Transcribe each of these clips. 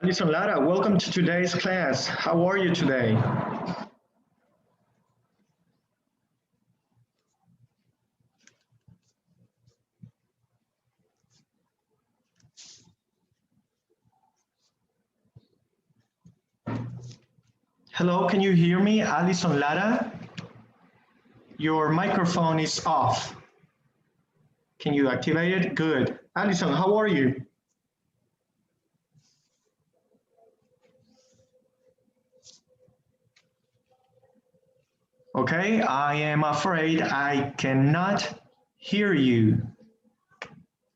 Alison Lara, welcome to today's class. How are you today? Hello, can you hear me, Alison Lara? Your microphone is off. Can you activate it? Good. Alison, how are you? Okay, I am afraid I cannot hear you.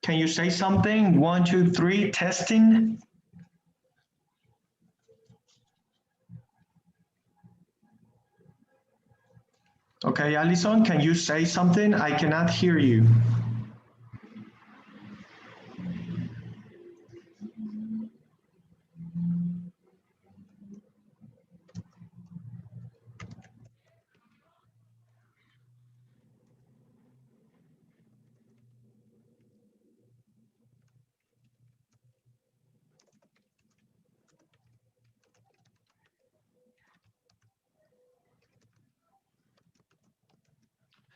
Can you say something? 1, 2, 3, testing. Okay, Alison, can you say something? I cannot hear you.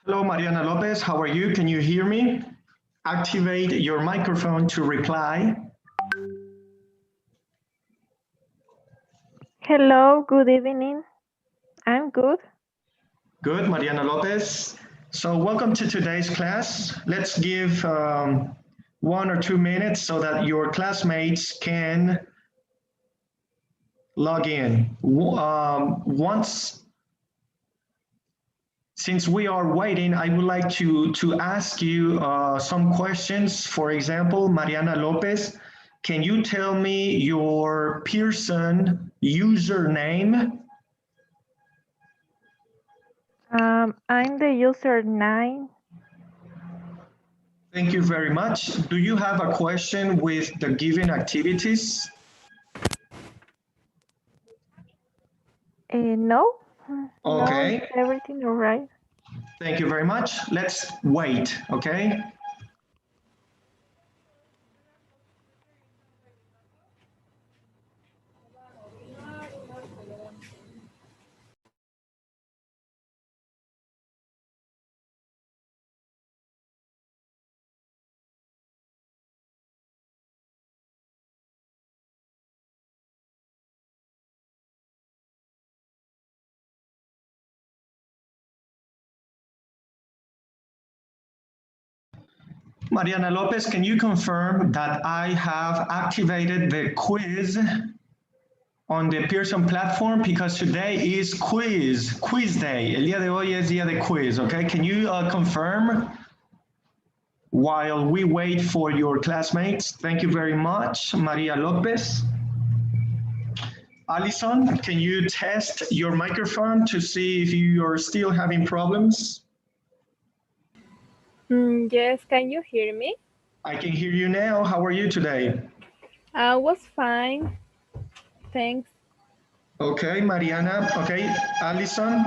Hello, Mariana Lopez, how are you? Can you hear me? Activate your microphone to reply. Hello, good evening. I'm good. Good, Mariana Lopez. So welcome to today's class. Let's give 1 or 2 minutes so that your classmates can log in. Since we are waiting, I would like to ask you some questions. For example, Mariana Lopez, can you tell me your Pearson username? I'm the user 9. Thank you very much. Do you have a question with the given activities? No? No, is Okay, everything all right? thank you very much. Let's wait, okay? Mariana Lopez, can you confirm that I have activated the quiz on the Pearson platform? Because today is quiz day. El día de hoy es día de quiz, okay? Can you confirm while we wait for your classmates? Thank you very much, Maria Lopez. Alison, can you test your microphone to see if you are still having problems? Yes, can you hear me? I can hear you now. How are you today? I was fine. Thanks. Okay, Mariana. Okay, Alison.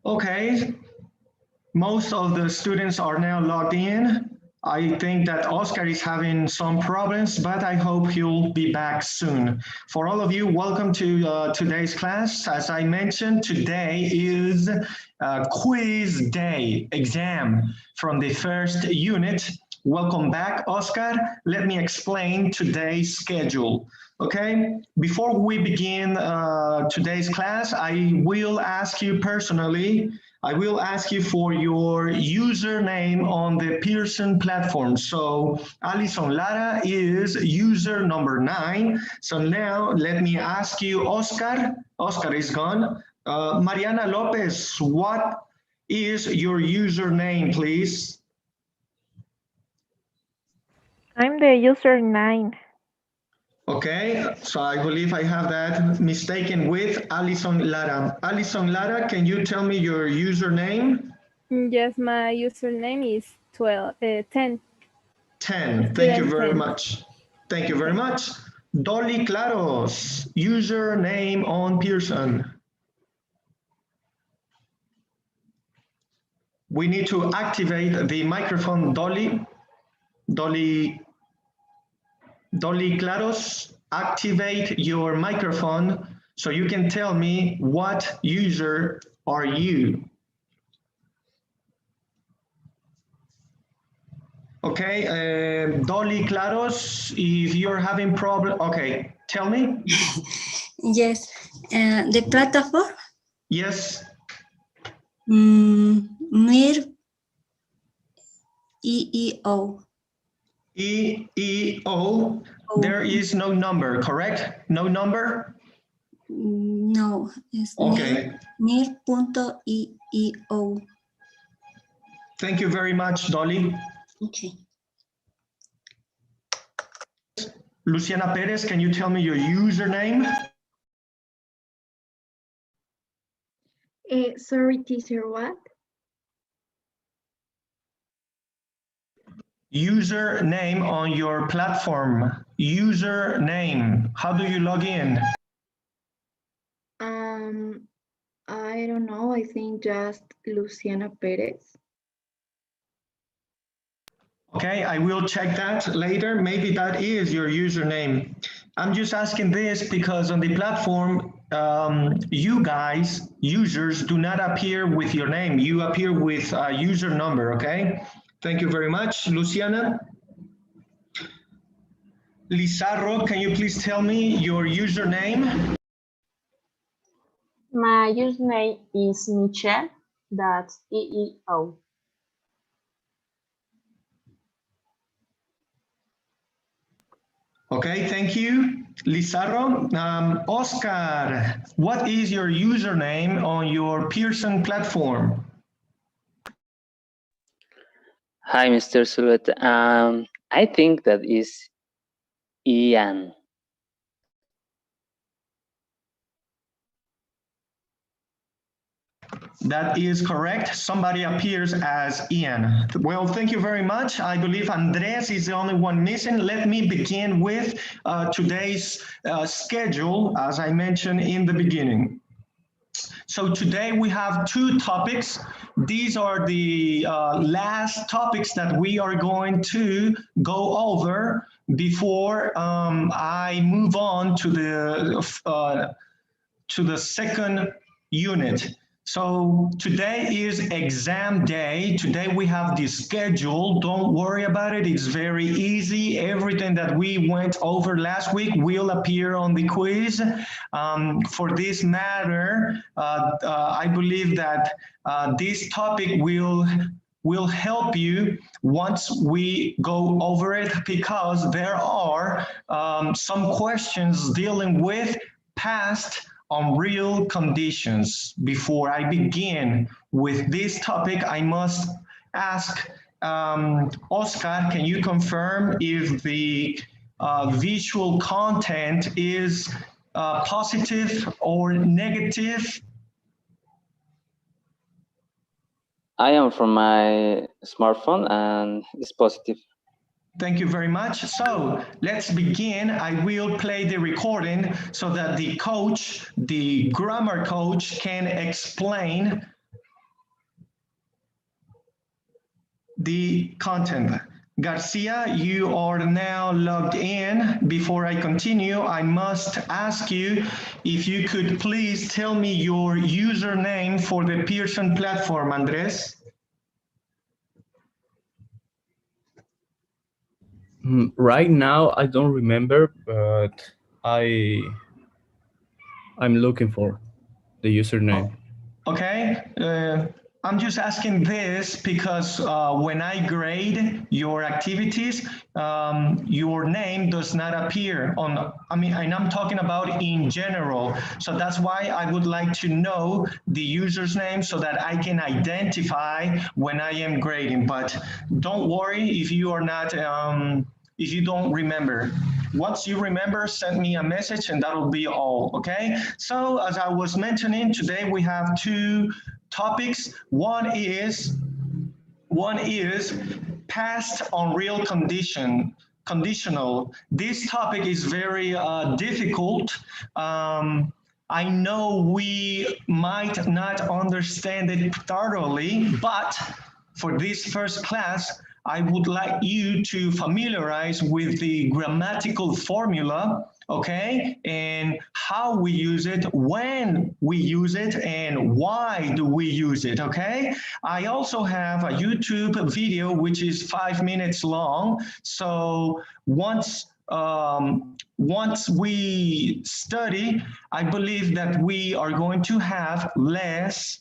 Okay, most of the students are now logged in. I think that Oscar is having some problems, but I hope he'll be back soon. For all of you, welcome to today's class. As I mentioned, today is quiz day, exam from the first unit. Welcome back, Oscar. Let me explain today's schedule. Okay, before we begin today's class, I will ask you personally, I will ask you for your username on the Pearson platform. So Alison Lara is user number 9. So now let me ask you, Oscar. Oscar is gone. Mariana Lopez, what is your username, please? I'm the user 9. Okay, so I believe I have that mistaken with Alison Lara. Alison Lara, can you tell me your username? Yes, my username is 10. 10. Thank you very 10. much. Thank you very much. Dolly Claros, username on Pearson. We need to activate the microphone, Dolly. Dolly Claros, activate your microphone so you can tell me what user are you. Okay, Dolly Claros, if you're having problem, okay, tell me. Yes, the platform. Yes. Mir EEO. EEO. There is no number, correct? No number? No, it's okay. Mir.EEO. Thank you very much, Dolly. Okay. Luciana Perez, can you tell me your username? Sorry, teacher, what? Username on your platform. Username. How do you log in? I don't know. I think just Luciana Perez. Okay, I will check that later. Maybe that is your username. I'm just asking this because on the platform, you guys, users, do not appear with your name. You appear with a user number, okay? Thank you very much, Luciana. Lizarro, can you please tell me your username? My username is Michelle, that's EEO. Okay, thank you, Lizarro. Oscar, what is your username on your Pearson platform? Hi, Mr. Zulueta. I think that is Ian. That is correct. Somebody appears as Ian. Well, thank you very much. I believe Andres is the only one missing. Let me begin with today's schedule, as I mentioned in the beginning. So today we have 2 topics. These are the last topics that we are going to go over before I move on to the second unit. So today is exam day. Today we have the schedule. Don't worry about it. It's very easy. Everything that we went over last week will appear on the quiz. For this matter, I believe that this topic will help you once we go over it, because there are some questions dealing with past on real conditions. Before I begin with this topic, I must ask Oscar, can you confirm if the visual content is positive or negative? I am from my smartphone and it's positive. Thank you very much. So let's begin. I will play the recording so that the coach, the grammar coach, can explain the content. Garcia, you are now logged in. Before I continue, I must ask you if you could please tell me your username for the Pearson platform, Andres. Right now, I don't remember, but I'm looking for the username. Okay, I'm just asking this because when I grade your activities, your name does not appear on, and I'm talking about in general. So that's why I would like to know the user's name so that I can identify when I am grading. But don't worry if you are not, if you don't remember. Once you remember, send me a message and that'll be all, okay? So as I was mentioning, today we have two topics. One is past unreal conditional. This topic is very difficult. I know we might not understand it thoroughly, but for this first class, I would like you to familiarize with the grammatical formula, okay? And how we use it, when we use it, and why do we use it, okay? I also have a YouTube video which is 5 minutes long. So once we study, I believe that we are going to have less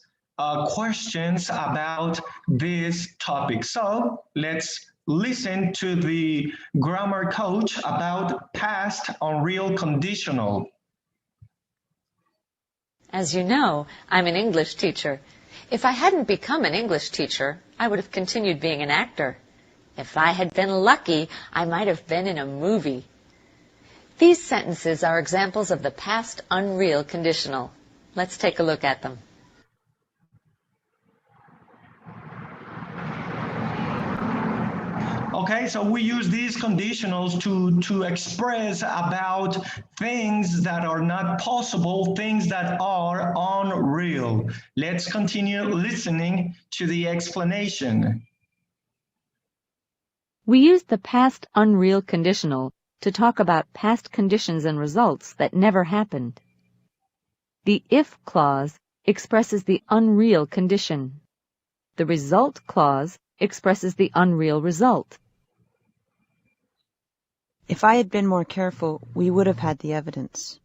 questions about this topic. So let's listen to the grammar coach about past unreal conditional. As you know, I'm an English teacher. If I hadn't become an English teacher, I would have continued being an actor. If I had been lucky, I might have been in a movie. These sentences are examples of the past unreal conditional. Let's take a look at them. Okay, so we use these conditionals to express about things that are not possible, things that are unreal. Let's continue listening to the explanation. We use the past unreal conditional to talk about past conditions and results that never happened. The if clause expresses the unreal condition. The result clause expresses the unreal result. If I had been more careful, we would have had the evidence.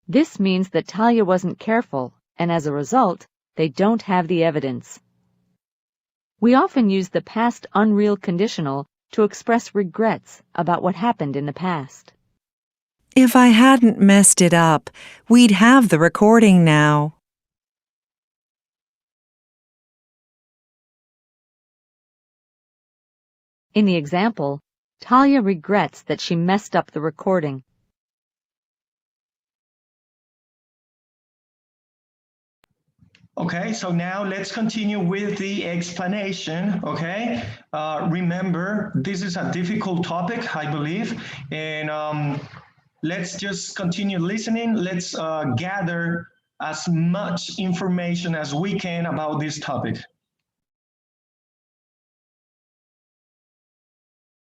This means that Talia wasn't careful, and as a result, they don't have the evidence. We often use the past unreal conditional to express regrets about what happened in the past. If I hadn't messed it up, we'd have the recording now. In the example, Talia regrets that she messed up the recording. Okay, so now let's continue with the explanation, okay? Remember, this is a difficult topic, I believe, and let's just continue listening. Let's gather as much information as we can about this topic.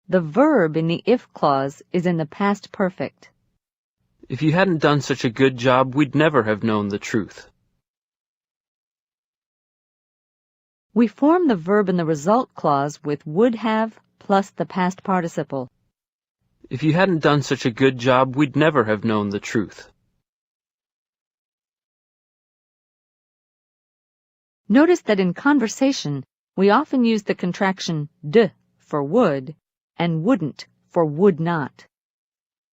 The verb in the if clause is in the past perfect. If you hadn't done such a good job, we'd never have known the truth. We form the verb in the result clause with would have plus the past participle. If you hadn't done such a good job, we'd never have known the truth. Notice that in conversation, we often use the contraction d for would and wouldn't for would not.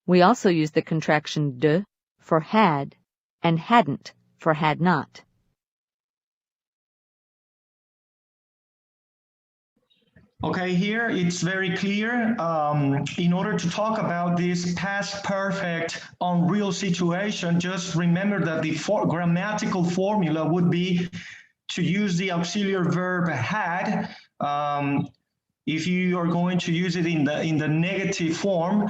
We also use the contraction de for had and hadn't for had not. Okay, here it's very clear. In order to talk about this past perfect unreal situation, just remember that the grammatical formula would be to use the auxiliary verb had. If you are going to use it in the negative form,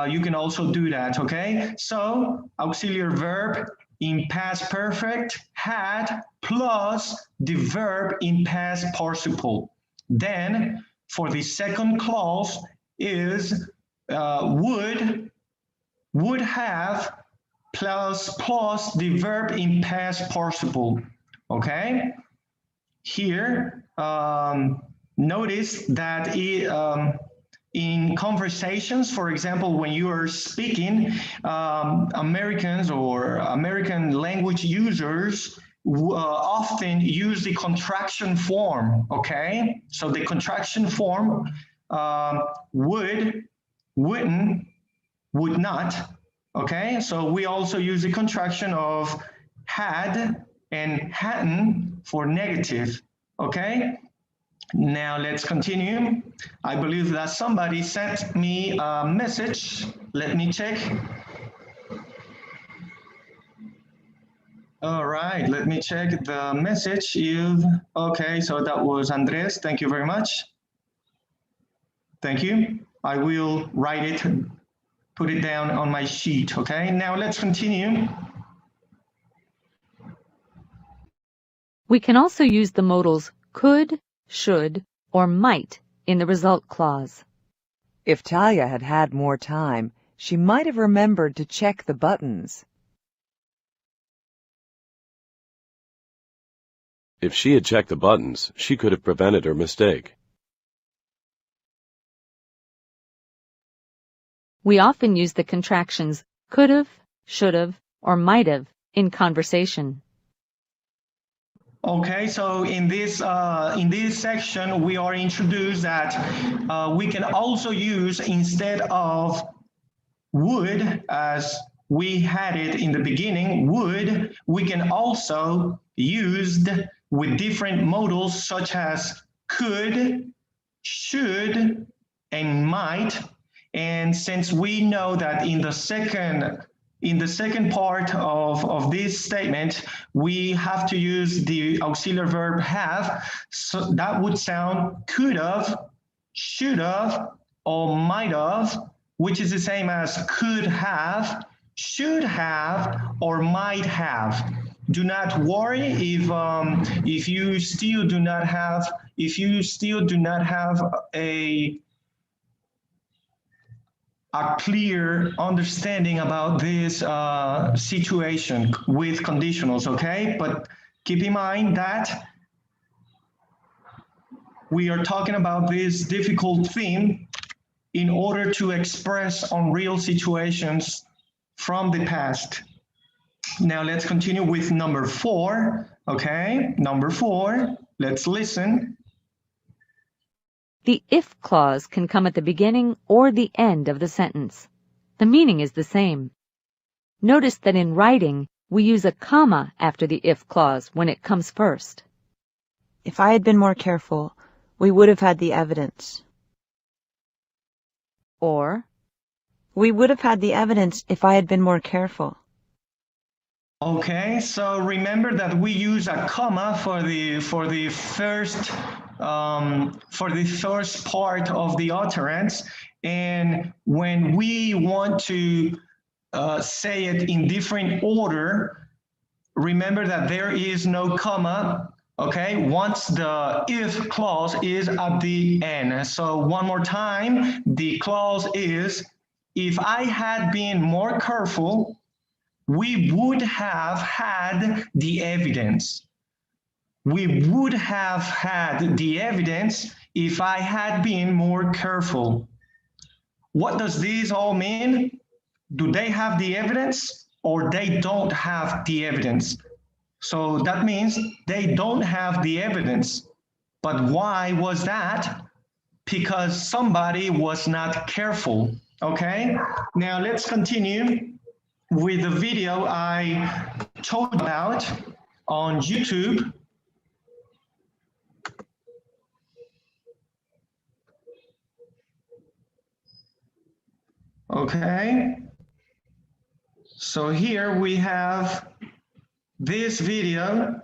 you can also do that, okay? So auxiliary verb in past perfect, had, plus the verb in past participle. Then for the second clause is would have, plus the verb in past participle. Okay? Here, notice that in conversations, for example, when you are speaking, Americans or American language users often use the contraction form, okay? So the contraction form would, wouldn't, would not, okay? So we also use the contraction of had and hadn't for negative, okay? Now let's continue. I believe that somebody sent me a message. Let me check. All right, let me check the message. Okay, so that was Andres. Thank you very much. Thank you. I will write it, put it down on my sheet, okay? Now let's continue. We can also use the modals could, should, or might in the result clause. If Talia had had more time, she might have remembered to check the buttons. If she had checked the buttons, she could have prevented her mistake. We often use the contractions could've, should've, or might've in conversation. Okay, so in this section, we are introduced that we can also use, instead of would, as we had it in the beginning, would, we can also use with different modals such as could, should, and might. And since we know that in the second part of this statement, we have to use the auxiliary verb have, so that would sound could have, should have, or might have, which is the same as could have, should have, or might have. Do not worry if you still do not have a clear understanding about this situation with conditionals, okay? But keep in mind that we are talking about this difficult theme in order to express on real situations from the past. Now let's continue with number 4, okay? Number 4, let's listen. The if clause can come at the beginning or the end of the sentence. The meaning is the same. Notice that in writing, we use a comma after the if clause when it comes first. If I had been more careful, we would have had the evidence. Or, we would have had the evidence if I had been more careful. Okay, so remember that we use a comma for the first part of the utterance, and when we want to say it in different order, remember that there is no comma, okay, once the if clause is at the end. So one more time, the clause is, if I had been more careful, we would have had the evidence. We would have had the evidence if I had been more careful. What does this all mean? Do they have the evidence or they don't have the evidence? So that means they don't have the evidence. But why was that? Because somebody was not careful, okay? Now let's continue with the video I told about on YouTube. Okay, so here we have this video.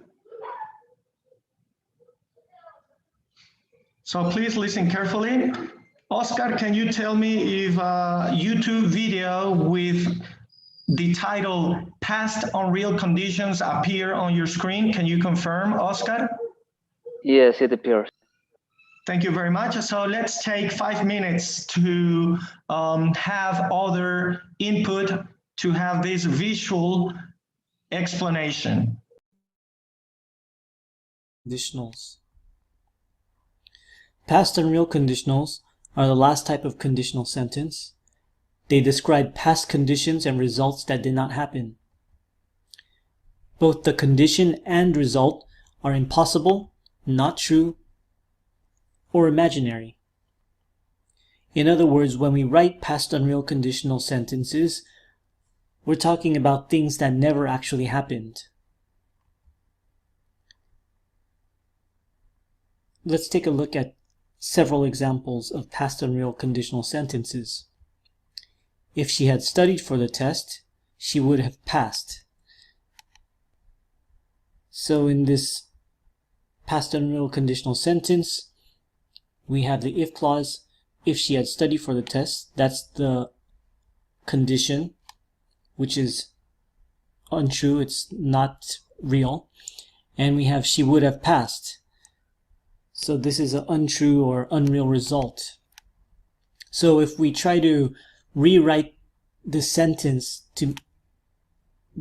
So please listen carefully. Oscar, can you tell me if a YouTube video with the title past unreal conditions appear on your screen? Can you confirm, Oscar? Yes, it appears. Thank you very much. So let's take 5 minutes to have other input to have this visual explanation. Conditionals. Past unreal conditionals are the last type of conditional sentence. They describe past conditions and results that did not happen. Both the condition and result are impossible, not true, or imaginary. In other words, when we write past unreal conditional sentences, we're talking about things that never actually happened. Let's take a look at several examples of past unreal conditional sentences. If she had studied for the test, she would have passed. So in this past unreal conditional sentence, we have the if clause. If she had studied for the test, that's the condition, which is untrue, it's not real. And we have she would have passed. So this is an untrue or unreal result. So if we try to rewrite the sentence to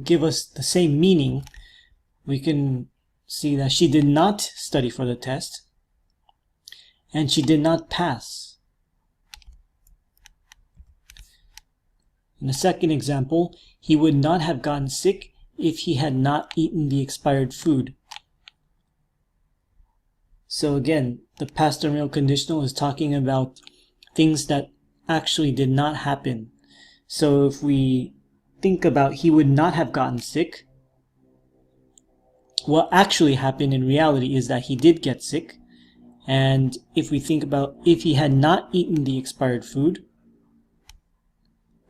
give us the same meaning, we can see that she did not study for the test and she did not pass. In the second example, he would not have gotten sick if he had not eaten the expired food. So again, the past unreal conditional is talking about things that actually did not happen. So if we think about he would not have gotten sick, what actually happened in reality is that he did get sick. And if we think about if he had not eaten the expired food,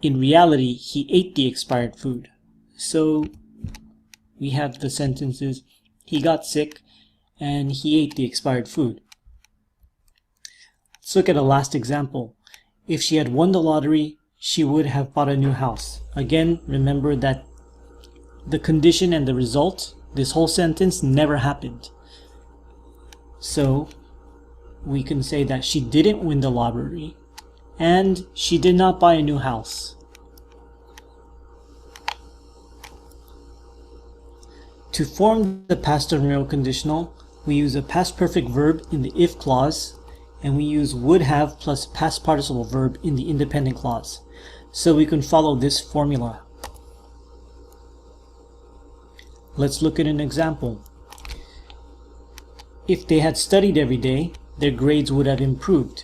in reality he ate the expired food. So we have the sentences, he got sick and he ate the expired food. Let's look at a last example. If she had won the lottery, she would have bought a new house. Again, remember that the condition and the result, this whole sentence never happened. So we can say that she didn't win the lottery and she did not buy a new house. To form the past unreal conditional, we use a past perfect verb in the if clause, and we use would have plus past participle verb in the independent clause. So we can follow this formula. Let's look at an example. If they had studied every day, their grades would have improved.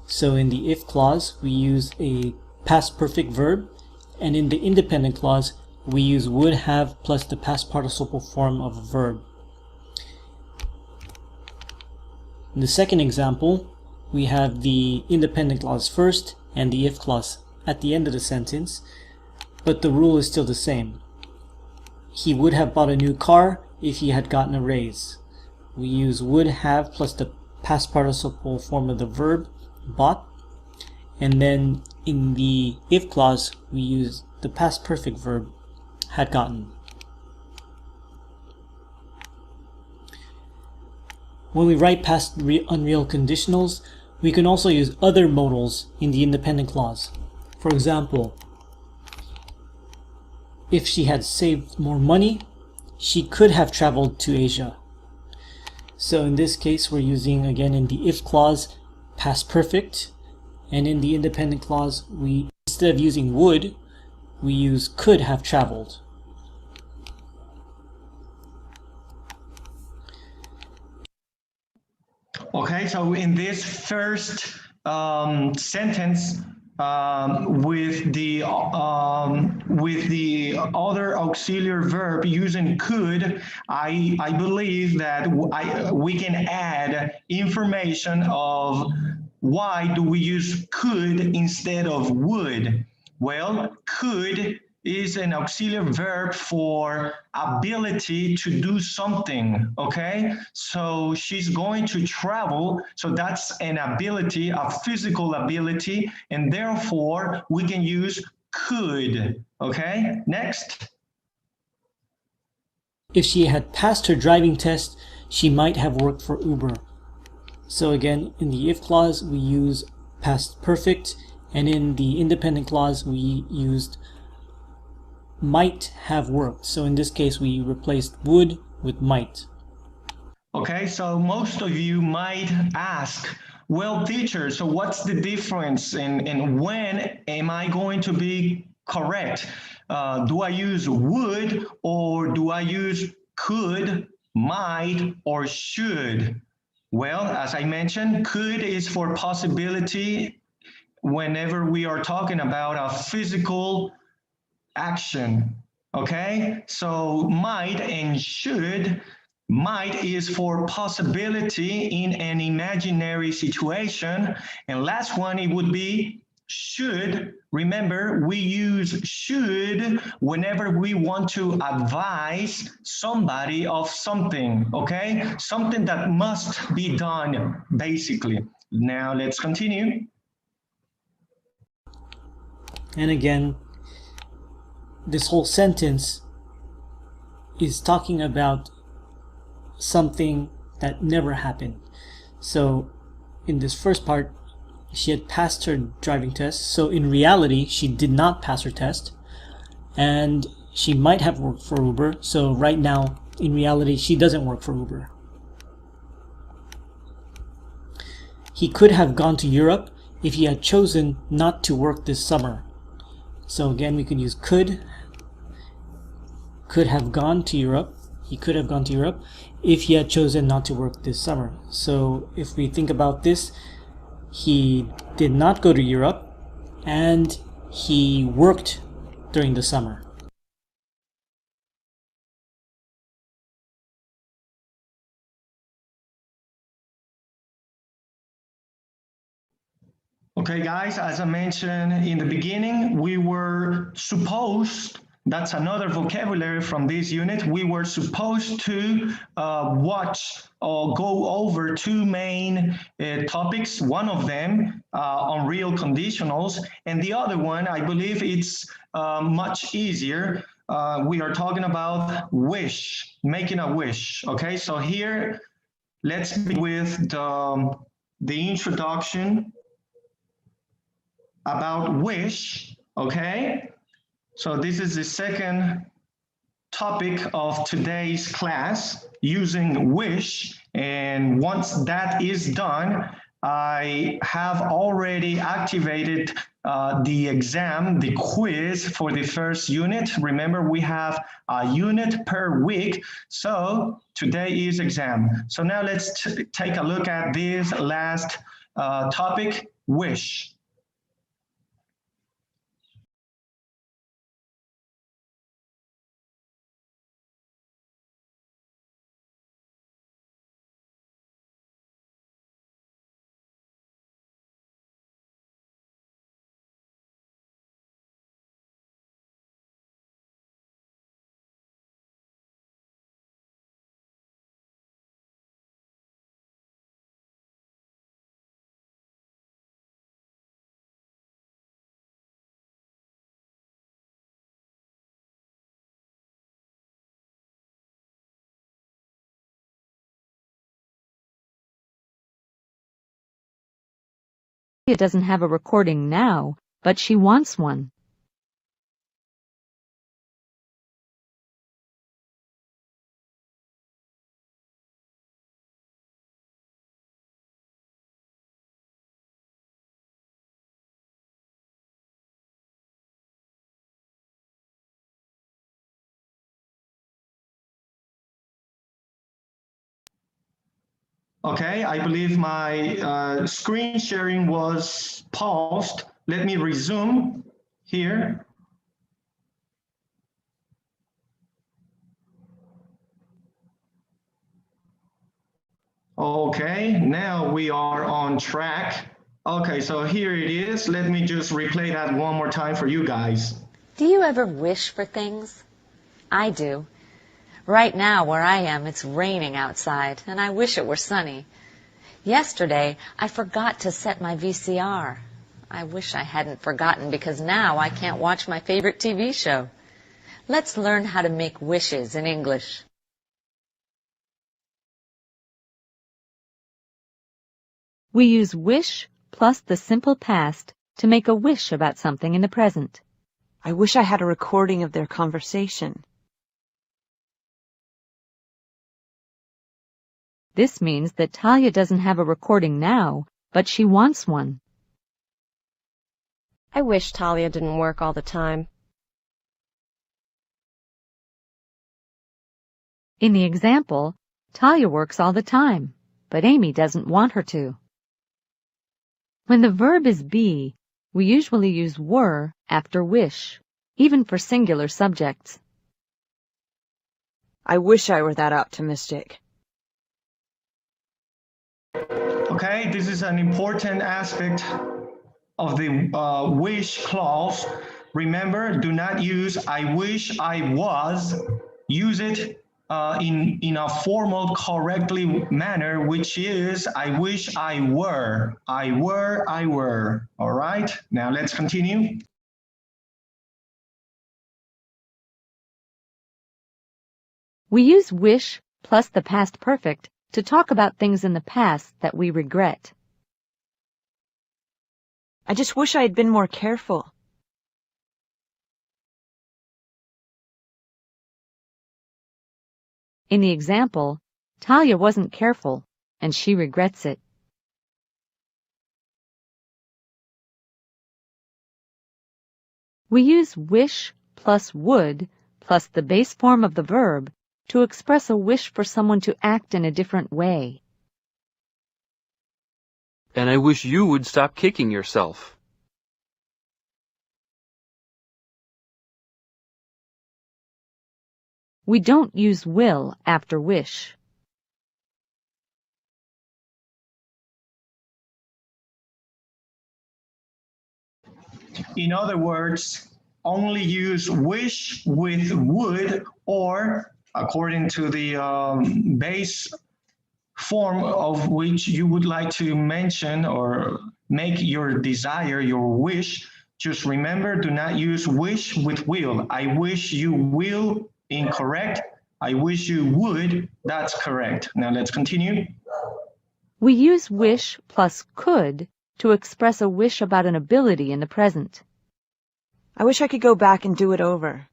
So in the if clause, we use a past perfect verb, and in the independent clause, we use would have plus the past participle form of a verb. In the second example, we have the independent clause first and the if clause at the end of the sentence, but the rule is still the same. He would have bought a new car if he had gotten a raise. We use would have plus the past participle form of the verb, bought, and then in the if clause, we use the past perfect verb, had gotten. When we write past unreal conditionals, we can also use other modals in the independent clause. For example, if she had saved more money, she could have traveled to Asia. So in this case, we're using, again, in the if clause, past perfect, and in the independent clause, we, instead of using would, we use could have traveled. Okay, so in this first sentence, with the other auxiliary verb using could, I believe that we can add information of why do we use could instead of would. Well, could is an auxiliary verb for ability to do something, okay? So she's going to travel, so that's an ability, a physical ability, and therefore we can use could. Okay, next. If she had passed her driving test, she might have worked for Uber. So again, in the if clause, we use past perfect, and in the independent clause, we used might have worked. So in this case, we replaced would with might. Okay, so most of you might ask, well, teacher, so what's the difference in when am I going to be correct? Do I use would, or do I use could, might, or should? Well, as I mentioned, could is for possibility whenever we are talking about a physical action, okay? So might and should. Might is for possibility in an imaginary situation. And last one, it would be should. Remember, we use should whenever we want to advise somebody of something, okay? Something that must be done, basically. Now let's continue. And again, this whole sentence is talking about something that never happened. So in this first part, she had passed her driving test. So in reality, she did not pass her test, and she might have worked for Uber. So right now, in reality, she doesn't work for Uber. He could have gone to Europe if he had chosen not to work this summer. So again, we could use could have gone to Europe. He could have gone to Europe if he had chosen not to work this summer. So if we think about this, he did not go to Europe and he worked during the summer. Okay, guys, as I mentioned in the beginning, we were supposed, that's another vocabulary from this unit, we were supposed to watch or go over two main topics, one of them on real conditionals, and the other one, I believe it's much easier. We are talking about wish, making a wish, okay? So here, let's begin with the introduction about wish, okay? So this is the second topic of today's class, using wish. And once that is done, I have already activated the exam, the quiz for the first unit. Remember, we have a unit per week. So today is exam. So now let's take a look at this last topic, wish. It doesn't have a recording now, but she wants one. Okay, I believe my screen sharing was paused. Let me resume here. Okay, now we are on track. Okay, so here it is. Let me just replay that one more time for you guys. Do you ever wish for things? I do. Right now, where I am, it's raining outside, and I wish it were sunny. Yesterday, I forgot to set my VCR. I wish I hadn't forgotten because now I can't watch my favorite TV show. Let's learn how to make wishes in English. We use wish plus the simple past to make a wish about something in the present. I wish I had a recording of their conversation. This means that Talia doesn't have a recording now, but she wants one. I wish Talia didn't work all the time. In the example, Talia works all the time, but Amy doesn't want her to. When the verb is be, we usually use were after wish, even for singular subjects. I wish I were that optimistic. Okay, this is an important aspect of the wish clause. Remember, do not use I wish I was. Use it in a formal, correctly manner, which is I wish I were. I were. All right, now let's continue. We use wish plus the past perfect to talk about things in the past that we regret. I just wish I had been more careful. In the example, Talia wasn't careful, and she regrets it. We use wish plus would plus the base form of the verb to express a wish for someone to act in a different way. And I wish you would stop kicking yourself. We don't use will after wish. In other words, only use wish with would, or according to the base form of which you would like to mention or make your desire, your wish. Just remember, do not use wish with will. I wish you will, incorrect. I wish you would, that's correct. Now let's continue. We use wish plus could to express a wish about an ability in the present. I wish I could go back and do it over.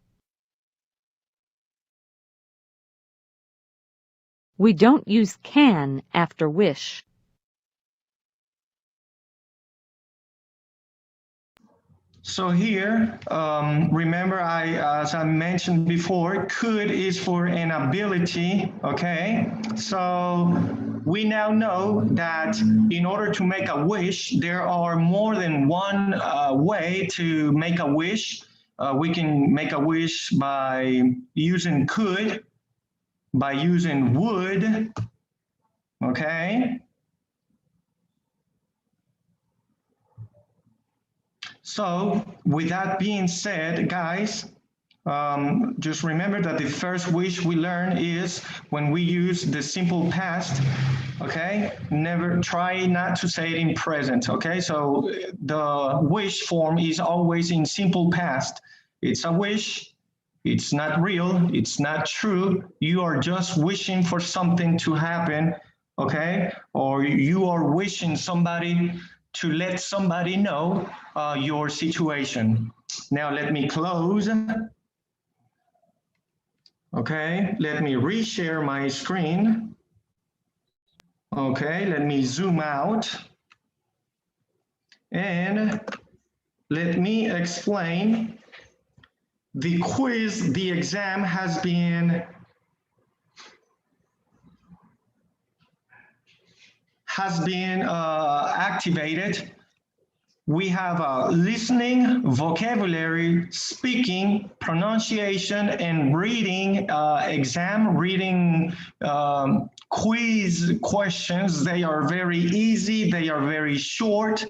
We don't use can after wish. So here, remember as I mentioned before, could is for an ability, okay? So we now know that in order to make a wish, there are more than one way to make a wish. We can make a wish by using could, by using would, okay? So with that being said, guys, just remember that the first wish we learn is when we use the simple past, okay? Never try not to say it in present, okay? So the wish form is always in simple past. It's a wish, it's not real, it's not true. You are just wishing for something to happen, okay? Or you are wishing somebody to let somebody know your situation. Now let me close. Okay, let me reshare my screen. Okay, let me zoom out. And let me explain. The quiz, the exam has been activated. We have listening, vocabulary, speaking, pronunciation, and reading exam, reading quiz questions. They are very easy. They are very short.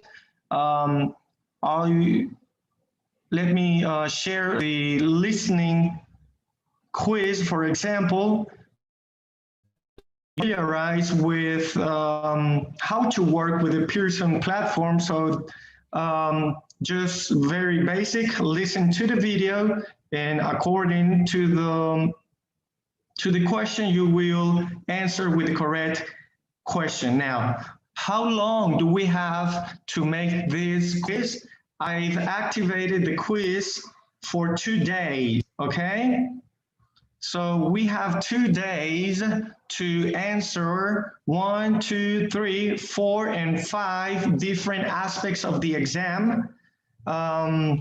Let me share the listening quiz, for example. Familiarize with how to work with the Pearson platform. So just very basic, listen to the video, and according to the question, you will answer with the correct question. Now, how long do we have to make this quiz? I've activated the quiz for 2 days, okay? So we have 2 days to answer 1, 2, 3, 4, and 5 different aspects of the exam. I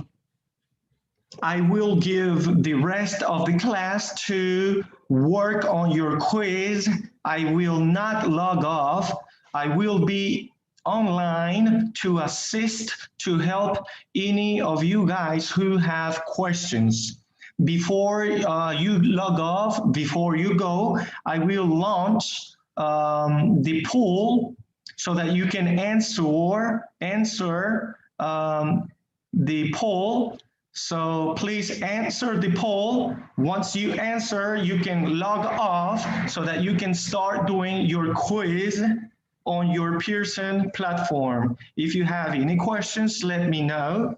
will give the rest of the class to work on your quiz. I will not log off. I will be online to assist, to help any of you guys who have questions. Before you log off, before you go, I will launch the poll so that you can answer the poll. So please answer the poll. Once you answer, you can log off so that you can start doing your quiz on your Pearson platform. If you have any questions, let me know.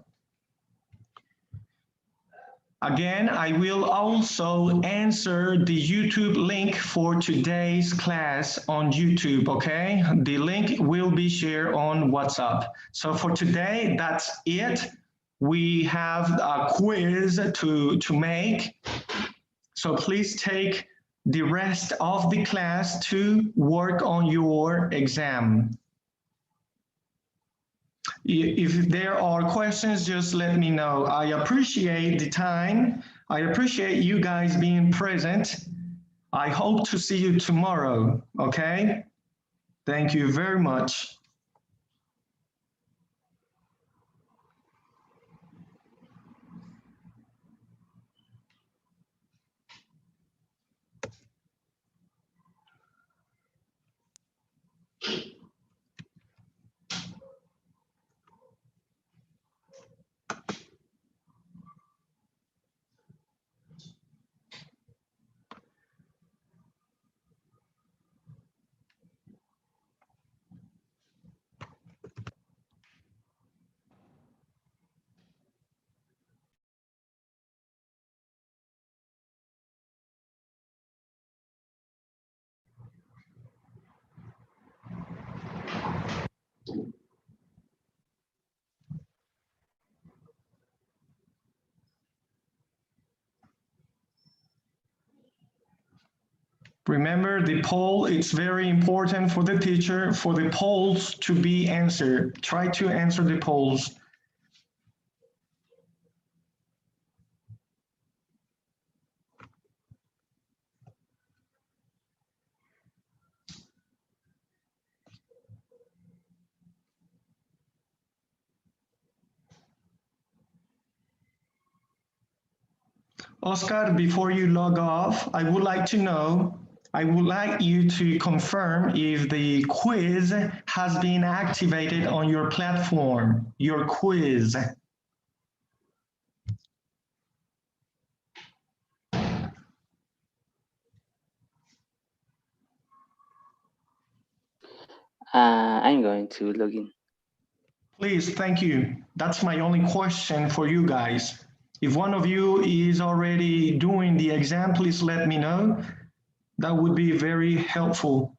Again, I will also answer the YouTube link for today's class on YouTube, okay? The link will be shared on WhatsApp. So for today, that's it. We have a quiz to make. So please take the rest of the class to work on your exam. If there are questions, just let me know. I appreciate the time. I appreciate you guys being present. I hope to see you tomorrow, okay? Thank you very much. Remember, the poll, it's very important for the teacher, for the polls to be answered. Try to answer the polls. Oscar, before you log off, I would like you to confirm if the quiz has been activated on your platform, your quiz. I'm going to log in. Please, thank you. That's my only question for you guys. If one of you is already doing the exam, please let me know. That would be very helpful.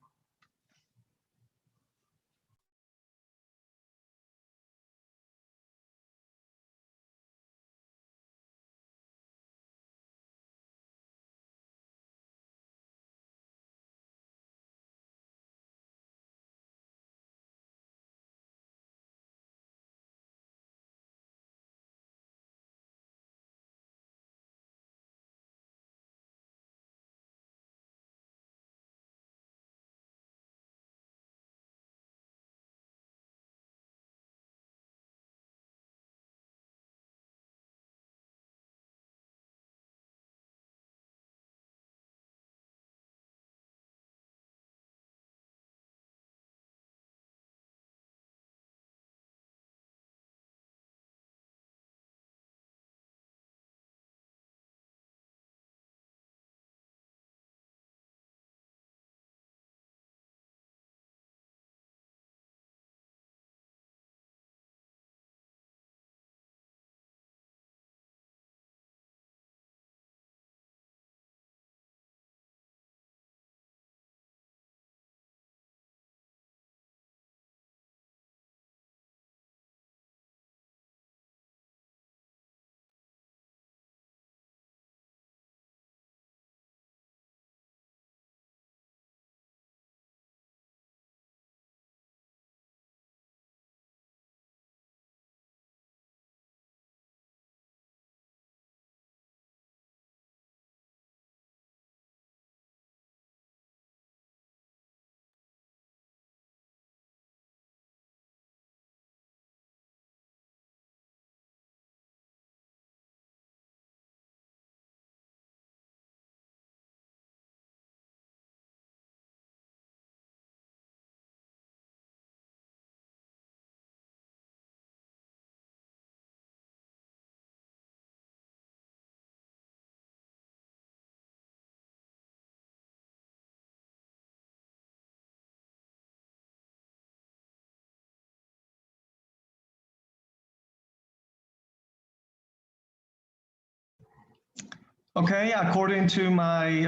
Okay, according to my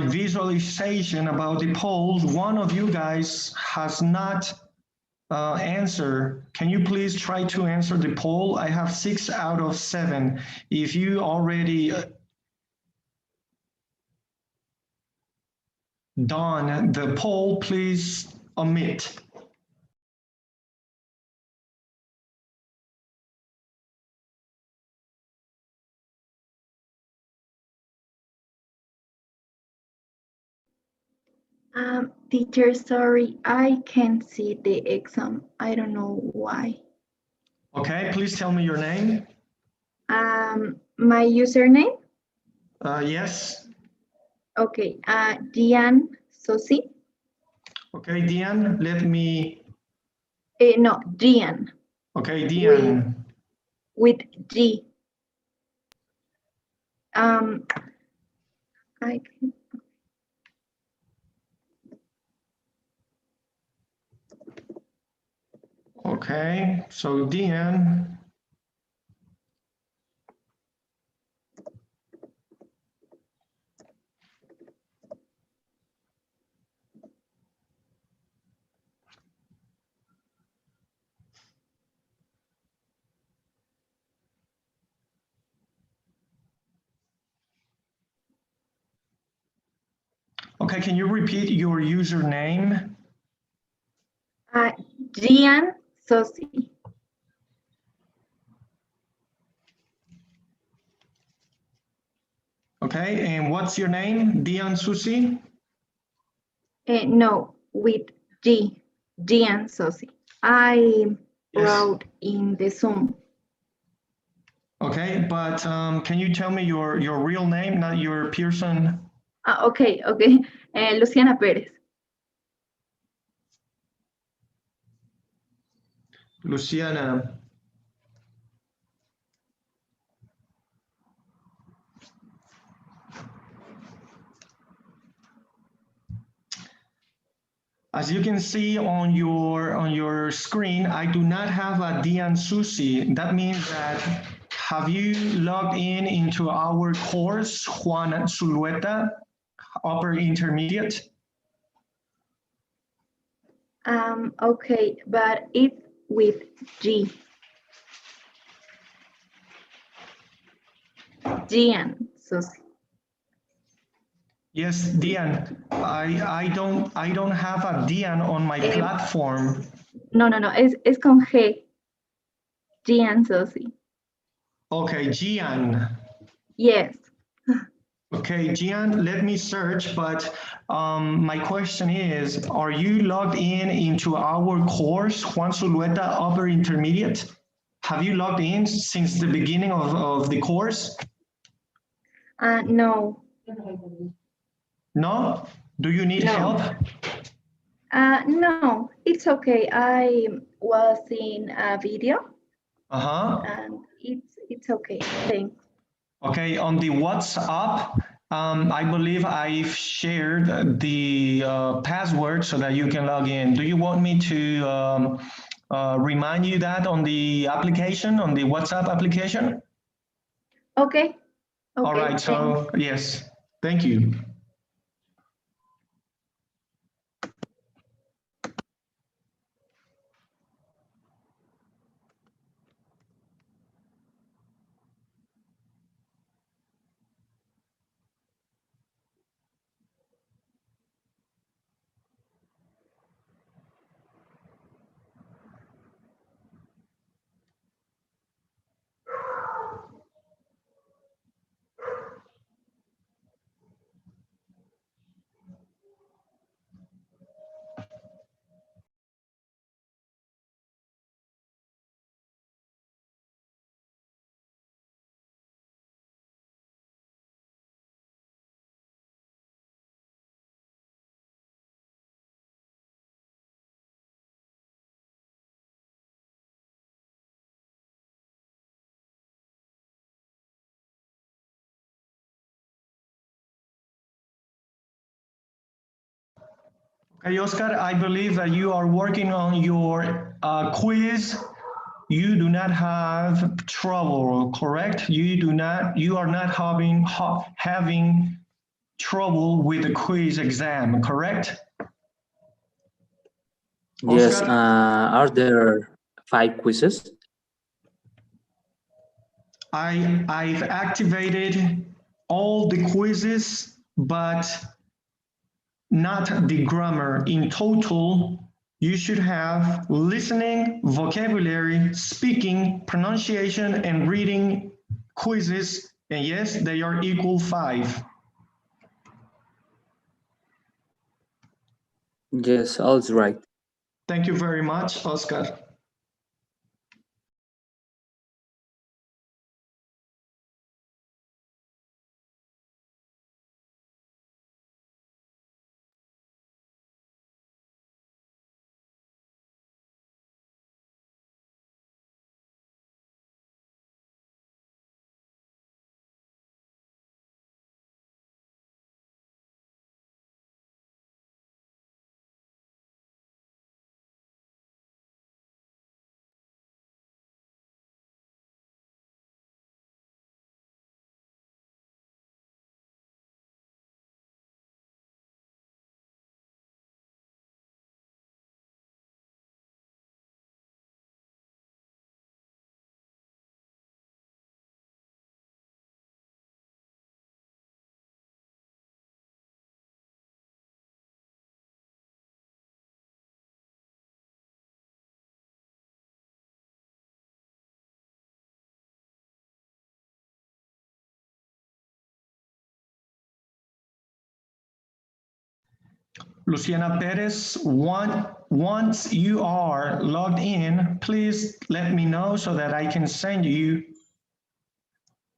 visualization about the polls, one of you guys has not answered. Can you please try to answer the poll? I have 6 out of 7. If you already done the poll, please omit. Teacher, sorry, I can't see the exam. I don't know why. Okay, please tell me your name. My username? Yes. Okay, Diane Sosi. Okay, Diane, let me. No, Diane. Okay, Diane. With G. I can. Okay, so Diane. Okay, can you repeat your username? Diane Sosi. Okay, and what's your name? Diane Susi? No, with G. Diane Sosi. I wrote in the Zoom. Okay, but can you tell me your real name, not your Pearson? Okay. Luciana Perez. Luciana. As you can see on your screen, I do not have a Diane Susi. That means that have you logged in into our course, Juan Zulueta, upper intermediate? Okay, but it's with G. Diane Sosi. Yes, Diane. I don't have a Diane on my platform. No, es con G. Diane Sosi. Okay, Gian. Yes. Okay, Gian, let me search, but my question is, are you logged in into our course, Juan Zulueta Upper Intermediate? Have you logged in since the beginning of the course? No. No? Do you need help? No, it's okay. I was in a video. And it's okay. Thanks. Okay, on the WhatsApp, I believe I've shared the password so that you can log in. Do you want me to remind you that on the application, on the WhatsApp application? Okay. All right, so yes, thank you. Okay, Oscar, I believe that you are working on your quiz. you do not have trouble, correct? You are not having trouble with the quiz exam, correct? Yes, Oscar? are there 5 quizzes? I've activated all the quizzes, but not the grammar. In total, you should have listening, vocabulary, speaking, pronunciation, and reading quizzes. And yes, they are equal 5. Yes, all's right. Thank you very much, Oscar. Luciana Perez, once you are logged in, please let me know so that I can send you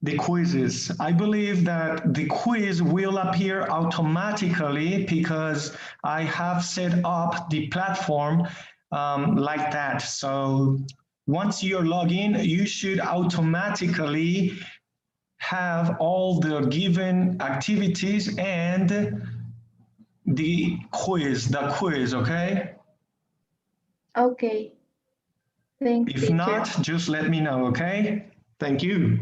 the quizzes. I believe that the quiz will appear automatically because I have set up the platform like that. So once you're logged in, you should automatically have all the given activities and the quiz, okay? Okay. Thanks, If teacher. not, just let me know, okay? Thank you.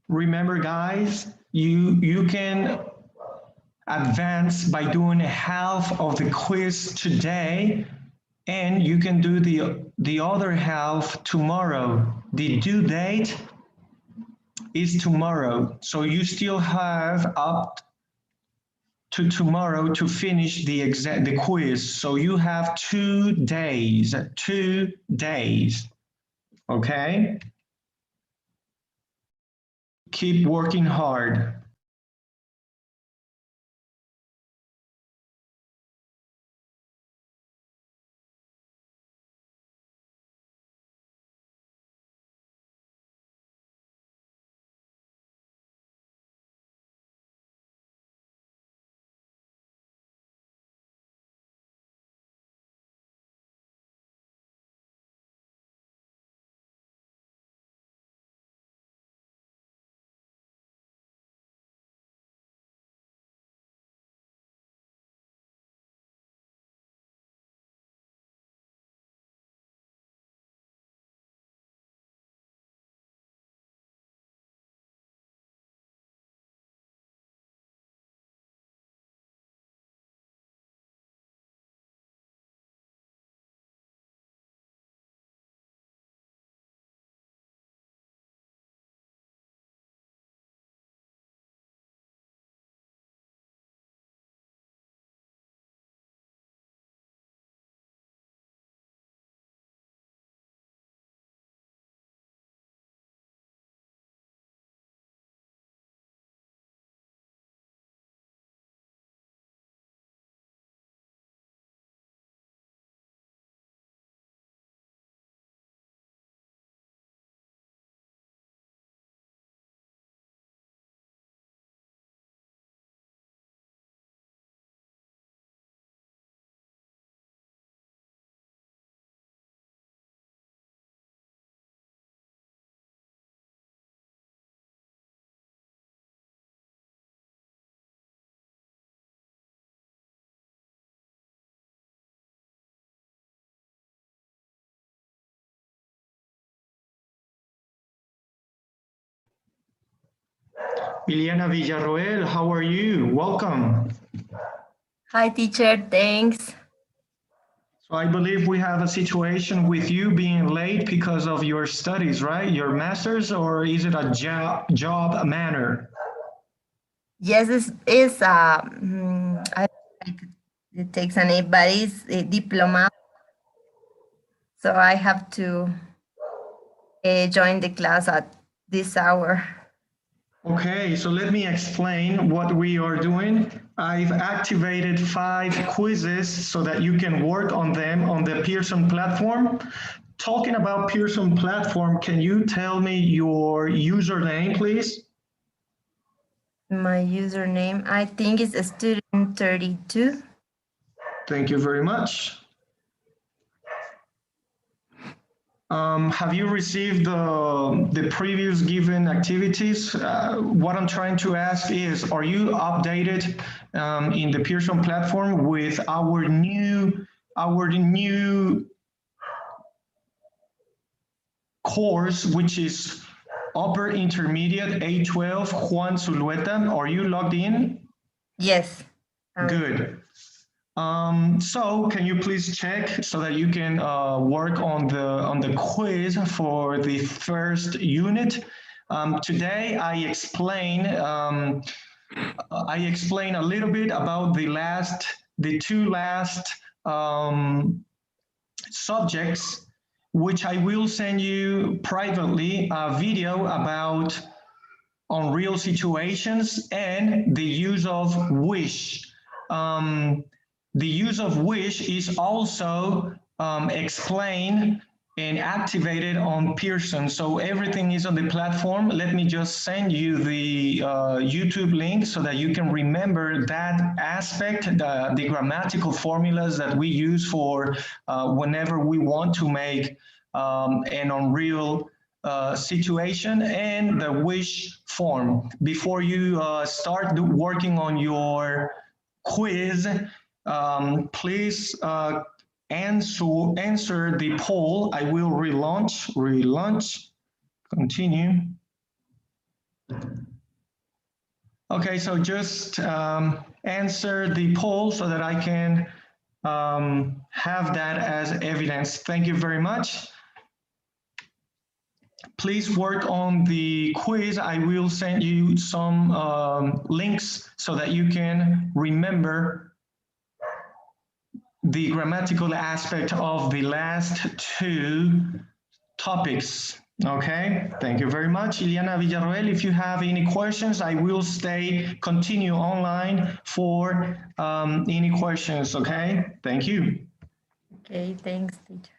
Remember, guys, you can advance by doing half of the quiz today, and you can do the other half tomorrow. The due date is tomorrow, so you still have up to tomorrow to finish the quiz. So you have 2 days, 2 days, okay? Keep working hard. Liliana Villarroel, how are you? Welcome. Hi, teacher. Thanks. So I believe we have a situation with you being late because of your studies, right? Your master's, or is it a job manner? Yes, it takes an but it's a diploma. So I have to join the class at this hour. Okay, so let me explain what we are doing. I've activated 5 quizzes so that you can work on them on the Pearson platform. Talking about Pearson platform, can you tell me your username, please? My username, I think it's student32. Thank you very much. Have you received the previous given activities? What I'm trying to ask is, are you updated in the Pearson platform with our new course, which is upper intermediate A12 Juan Zulueta? Are you logged in? Yes. Good. So can you please check so that you can work on the quiz for the first unit? Today I explain a little bit about the 2 last subjects, which I will send you privately a video about on real situations and the use of wish. The use of wish is also explained and activated on Pearson. So everything is on the platform. Let me just send you the YouTube link so that you can remember that aspect, the grammatical formulas that we use for whenever we want to make an unreal situation, and the wish form. Before you start working on your quiz, please answer the poll. I will relaunch, continue. Okay, so just answer the poll so that I can have that as evidence. Thank you very much. Please work on the quiz. I will send you some links so that you can remember the grammatical aspect of the last two topics. Okay, thank you very much. Ileana Villarroel, if you have any questions, I will continue online for any questions, okay? Thank you. Okay, thanks, teacher.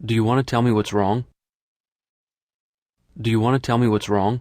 Do you want to tell me what's wrong? Do you want to tell me what's wrong?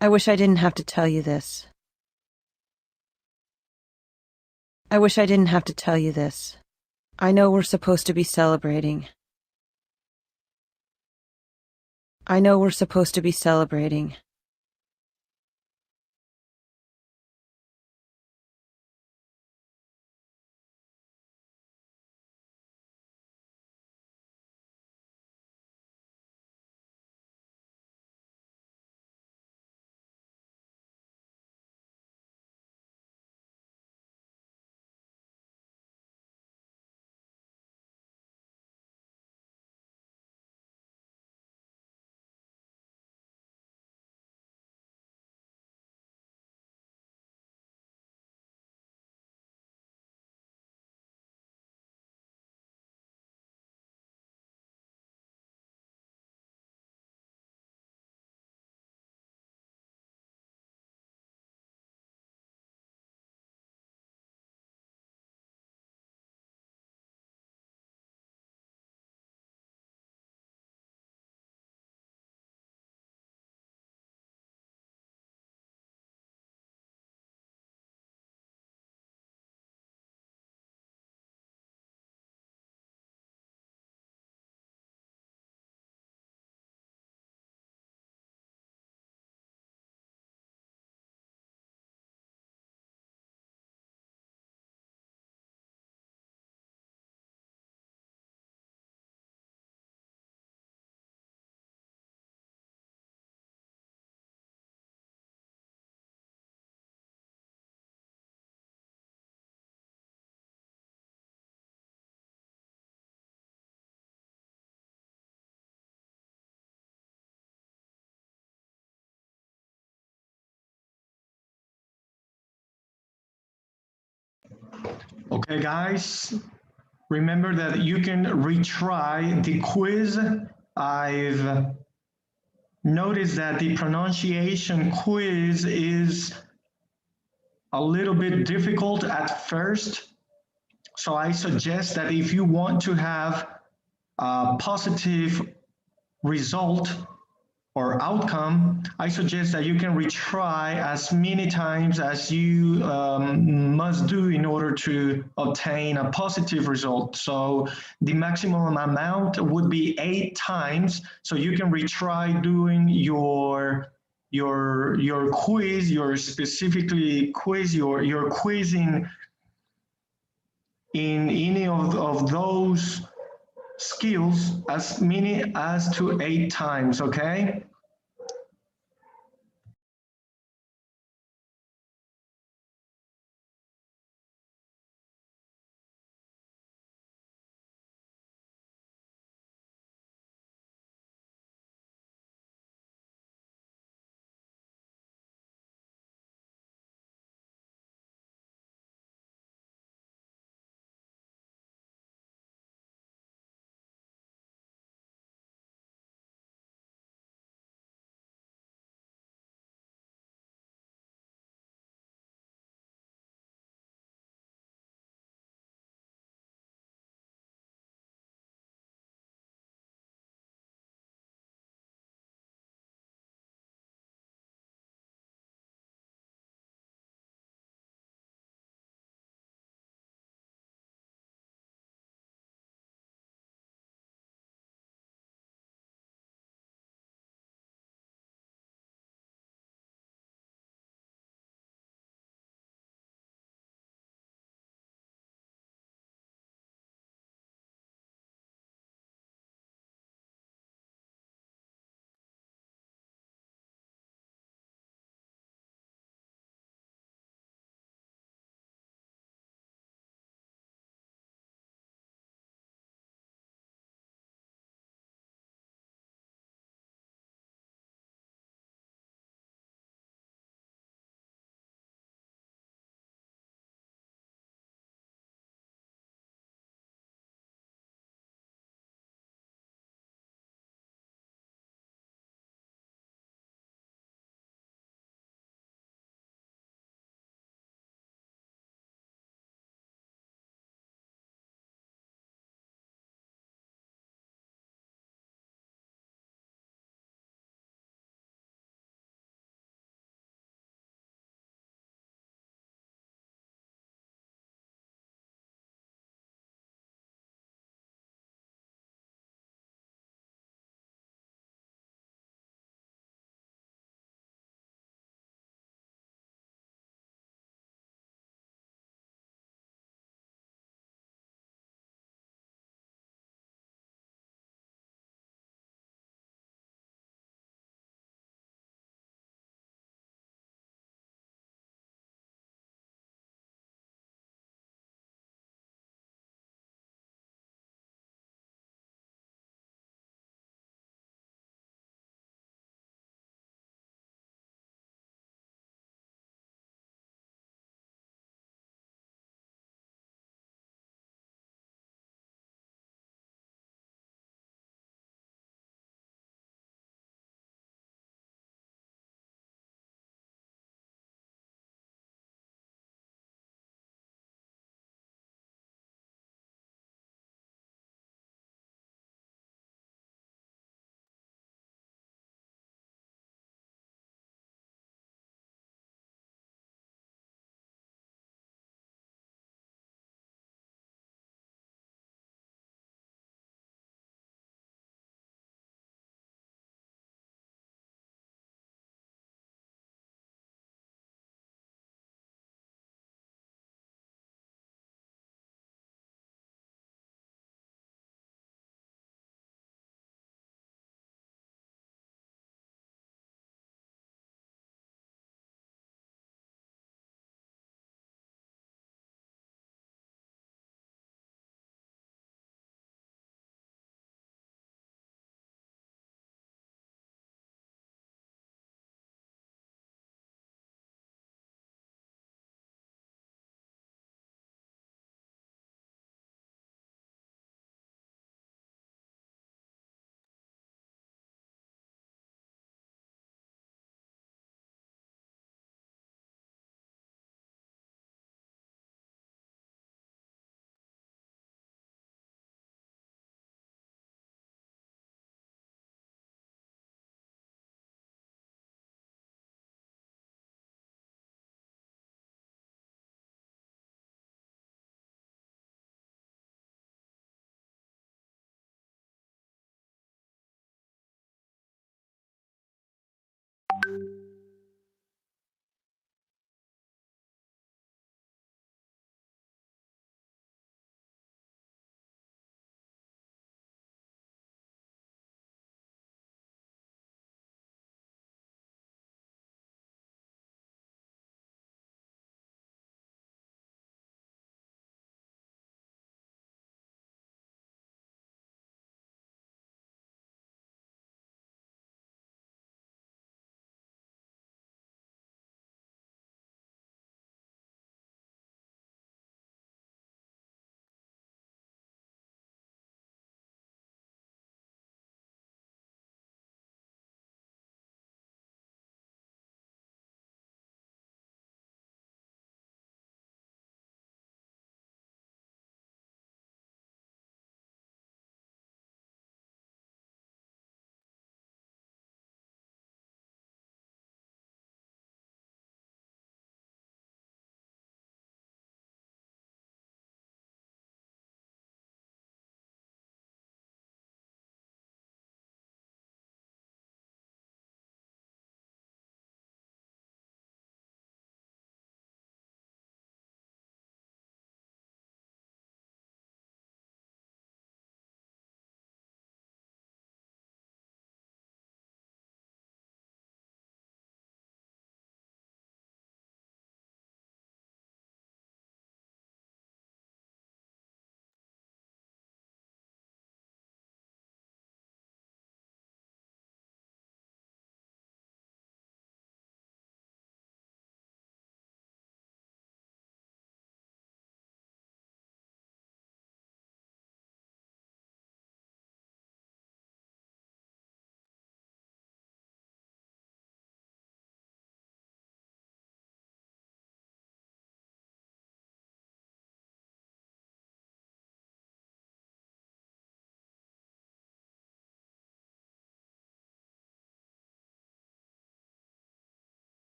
I wish I didn't have to tell you this. I wish I didn't have to tell you this. I know we're supposed to be celebrating. I know we're supposed to be celebrating. Okay, guys, remember that you can retry the quiz. I've noticed that the pronunciation quiz is a little bit difficult at first. So I suggest that if you want to have a positive result or outcome, I suggest that you can retry as many times as you must do in order to obtain a positive result. So the maximum amount would be 8 times. So you can retry doing your quiz, your specifically quiz, your quizzing in any of those skills as many as to 8 times, okay?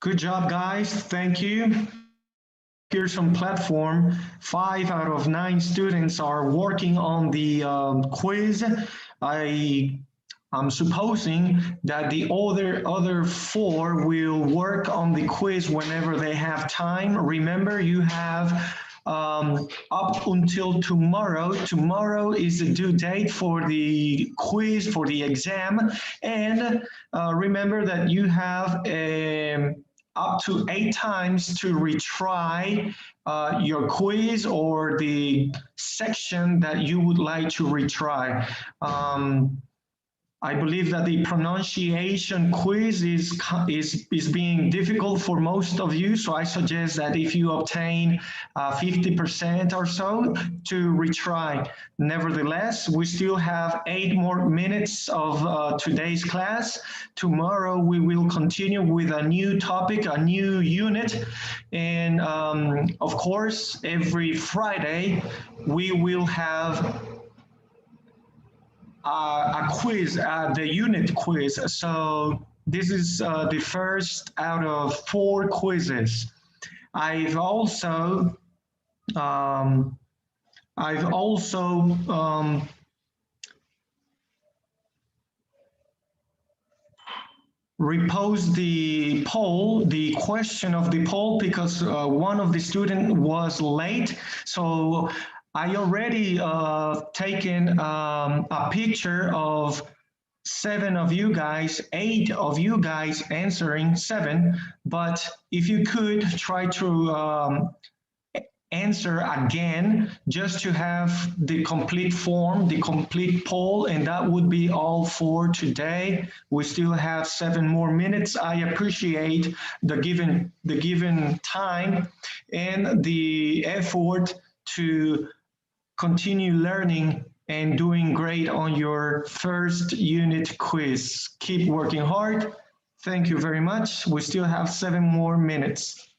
Good job, guys. Thank you. Pearson platform, 5 out of 9 students are working on the quiz. I'm supposing that the other 4 will work on the quiz whenever they have time. Remember, you have up until tomorrow. Tomorrow is the due date for the quiz, for the exam. And remember that you have up to 8 times to retry your quiz or the section that you would like to retry. I believe that the pronunciation quiz is being difficult for most of you, so I suggest that if you obtain 50% or so, to retry. Nevertheless, we still have 8 more minutes of today's class. Tomorrow we will continue with a new topic, a new unit, and of course, every Friday we will have a quiz, the unit quiz. So this is the first out of 4 quizzes. I've also repost the poll, the question of the poll, because one of the students was late. So I already taken a picture of 7 of you guys, 8 of you guys answering 7, but if you could try to answer again, just to have the complete form, the complete poll, and that would be all for today. We still have 7 more minutes. I appreciate the given time and the effort to continue learning and doing great on your first unit quiz. Keep working hard. Thank you very much. We still have 7 more minutes.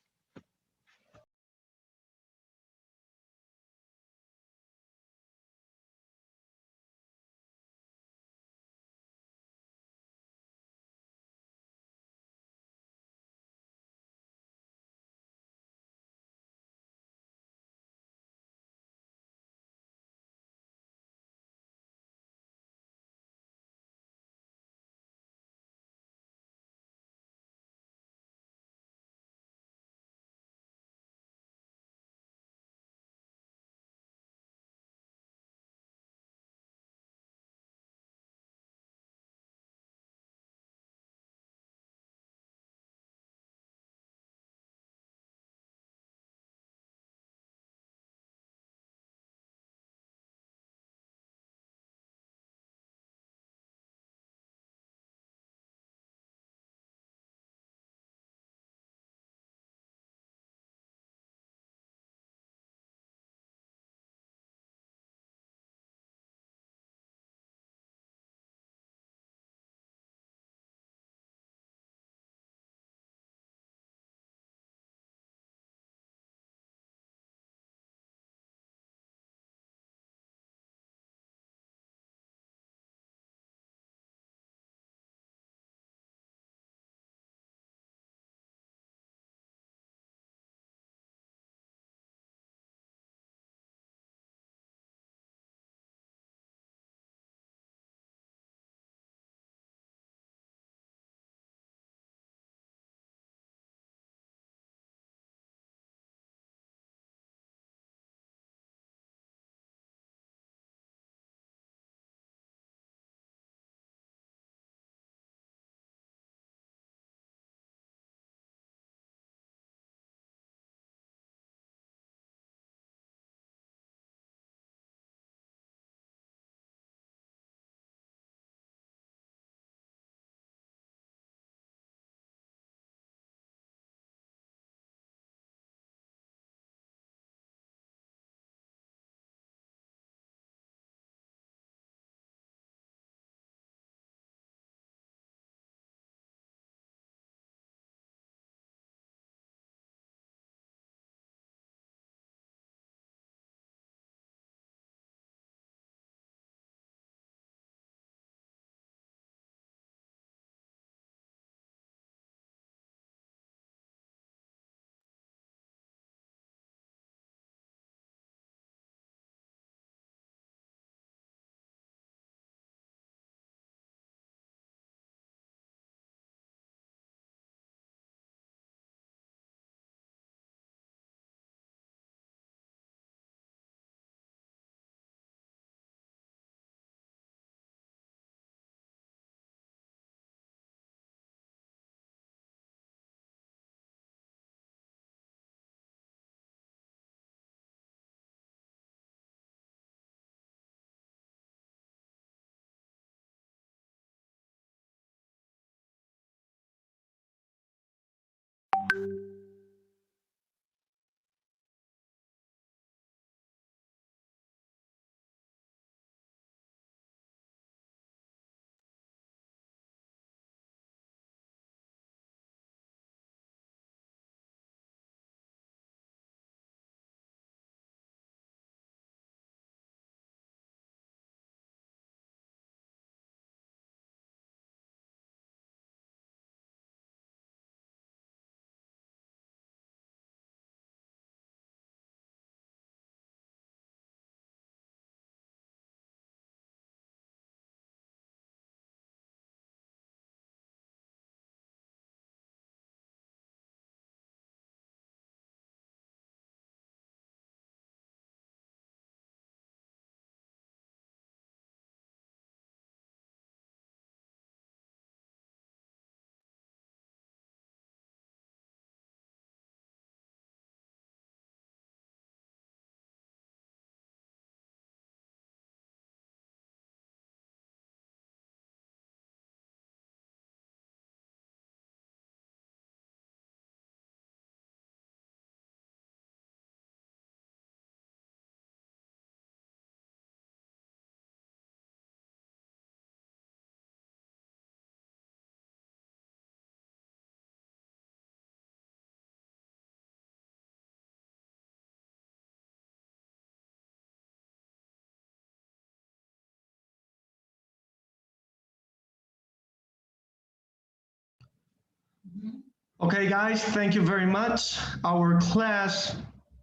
Okay, guys, thank you very much. Our class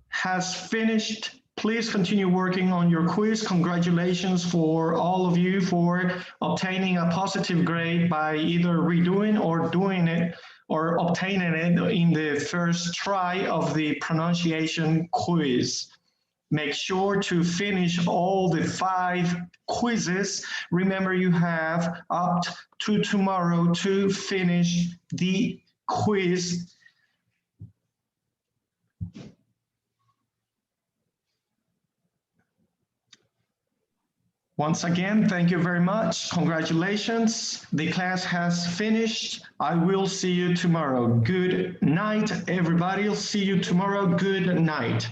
has finished. Please continue working on your quiz. Congratulations for all of you for obtaining a positive grade by either redoing or doing it or obtaining it in the first try of the pronunciation quiz. Make sure to finish all the 5 quizzes. Remember, you have up to tomorrow to finish the quiz. Once again, thank you very much. Congratulations. The class has finished. I will see you tomorrow. Good night, everybody. I'll see you tomorrow. Good night.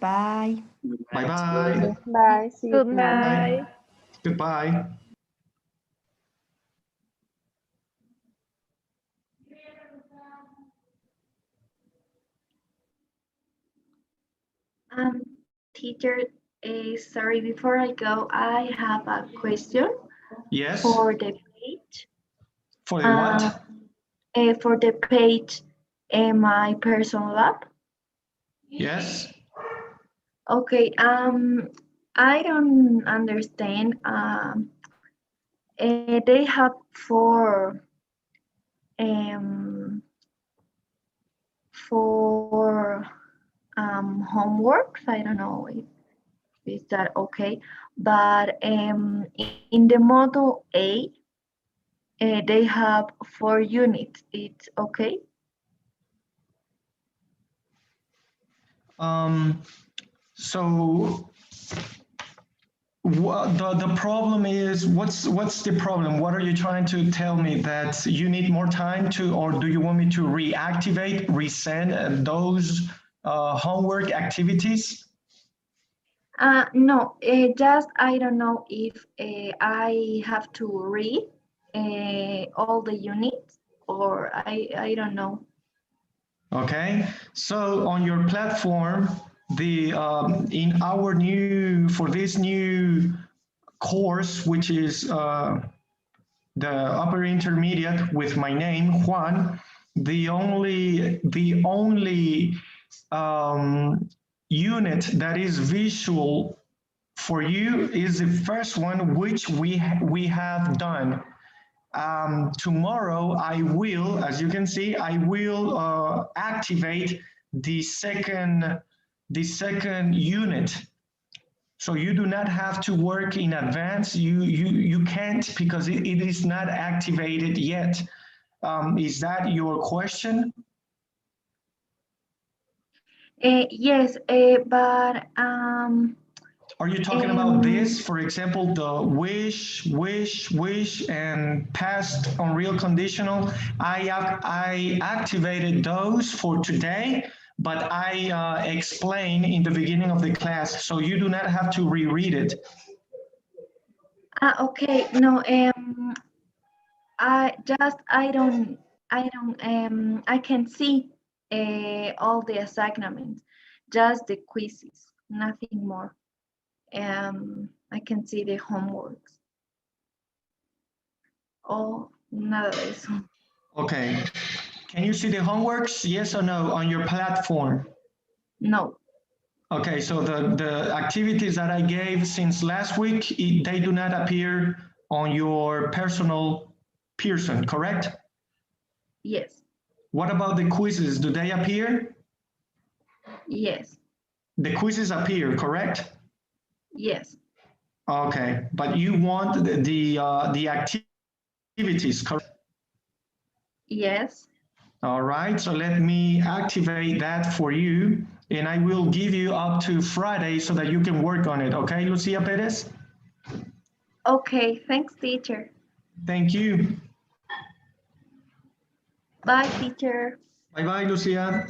Bye. Bye-bye. Bye. See you Good tomorrow. night. Goodbye. Teacher, sorry, before I go, I have a question. Yes. For the page. For the what? For the page, my personal lab. Yes. Okay. I don't understand. They have 4 homeworks. I don't know if is that okay, but in the module A, they have 4 units. It's okay. So the problem is, what's the problem? What are you trying to tell me, that you need more time to, or do you want me to reactivate, resend those homework activities? No, just I don't know if I have to read all the units, or I don't know. Okay, so on your platform, the in our new, for this new course, which is the upper intermediate with my name, Juan, the only unit that is visual for you is the first one, which we have done. Tomorrow I will, as you can see, I will activate the second unit. So you do not have to work in advance. You can't, because it is not activated yet. Is that your question? Yes, but are you talking about this, for example, the wish, and past unreal conditional? I activated those for today, but I explained in the beginning of the class, so you do not have to reread it. Okay, no, I can see all the assignments, just the quizzes, nothing more. I can see the homeworks. Oh, nada de eso. Okay. Can you see the homeworks? Yes or no on your platform? No. Okay, so the activities that I gave since last week, they do not appear on your personal Pearson, correct? Yes. What about the quizzes? Do they appear? Yes. The quizzes appear, correct? Yes. Okay, but you want the activities, correct? Yes. All right, so let me activate that for you, and I will give you up to Friday so that you can work on it. Okay, Lucia Perez? Okay, thanks, teacher. Thank you. Bye, teacher. Bye-bye, Lucia.